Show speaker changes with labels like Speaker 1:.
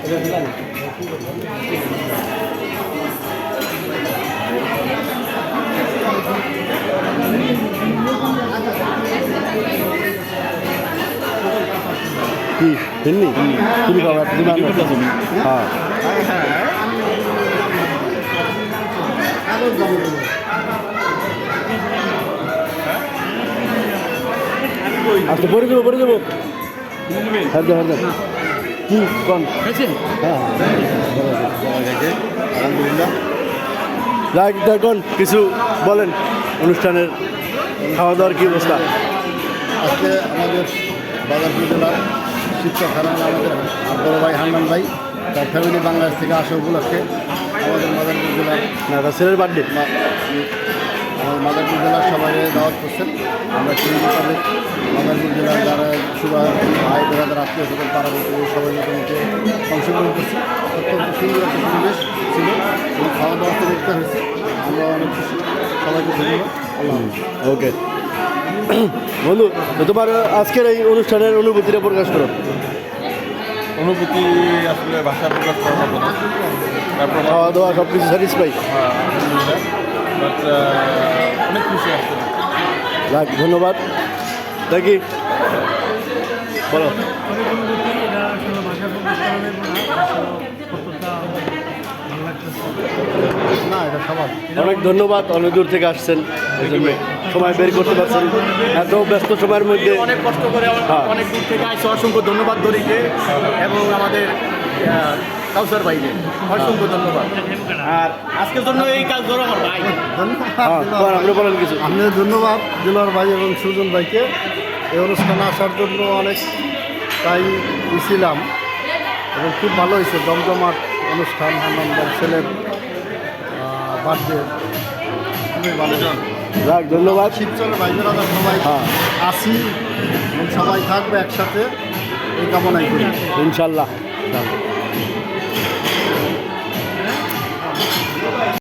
Speaker 1: কি হিন্দি তুমি খাবার হ্যাঁ আচ্ছা পরে দেবো হ্যাঁ কি কোন হ্যাঁ আলহামদুলিল্লাহ যাক দেখুন কিছু বলেন অনুষ্ঠানের খাওয়া দাওয়ার কি অবস্থা
Speaker 2: আজকে আমাদের বাজারপুর জেলার শিক্ষক হারান আমাদের বড় ভাই হান্নান ভাই তার ফ্যামিলি বাংলাদেশ থেকে আসা উপলক্ষে আমাদের মাদারপুর জেলার
Speaker 1: না তার ছেলের বার্থডে
Speaker 2: আমাদের মাদারপুর জেলার সবাই দাওয়াত করছেন। আমরা সেই মোতাবেক মাদারপুর জেলার যারা সুরা ভাই বেড়াদের আত্মীয় স্বজন পাড়া সবাই মোটামুটি অংশগ্রহণ করছি। অত্যন্ত সুন্দর একটা পরিবেশ ছিল এবং খাওয়া দাওয়াতে দেখতে হয়েছে। আমরা অনেক খুশি, সবাইকে ধন্যবাদ। আল্লাহ
Speaker 1: ওকে বন্ধু তো তোমার আজকের এই অনুষ্ঠানের অনুভূতিটা প্রকাশ করো।
Speaker 3: অনুভূতি আসলে ভাষা প্রকাশ করা হবে না। তারপর
Speaker 1: খাওয়া দাওয়া সব কিছু স্যাটিসফাই
Speaker 3: বাট অনেক খুশি আসছে।
Speaker 1: যাক ধন্যবাদ। দেখি বলো
Speaker 2: না এটা সবার
Speaker 1: অনেক ধন্যবাদ, অনেক দূর থেকে আসছেন, এই জন্য সময় বের করতে পারছেন এত ব্যস্ত সময়ের মধ্যে।
Speaker 4: অনেক কষ্ট করে অনেক দূর থেকে আসছে, অসংখ্য ধন্যবাদ দরিকে এবং আমাদের কাউসার ভাইকে অসংখ্য ধন্যবাদ। আর আজকের জন্য এই কাজ ধরো আমার ভাই
Speaker 1: হ্যাঁ আপনি বলেন কিছু।
Speaker 2: আপনাদের ধন্যবাদ জুলার ভাই এবং সুজন ভাইকে এই অনুষ্ঠানে আসার জন্য অনেক তাই ছিলাম এবং খুব ভালো হয়েছে, জমজমাট অনুষ্ঠান। হান্নানদার ছেলের বার্থডে খুবই ভালো।
Speaker 1: যাক ধন্যবাদ।
Speaker 2: শিবচরের ভাই বেড়াদার সবাই
Speaker 1: হ্যাঁ
Speaker 2: আসি এবং সবাই থাকবে একসাথে, এই কামনাই করি
Speaker 1: ইনশাল্লাহ।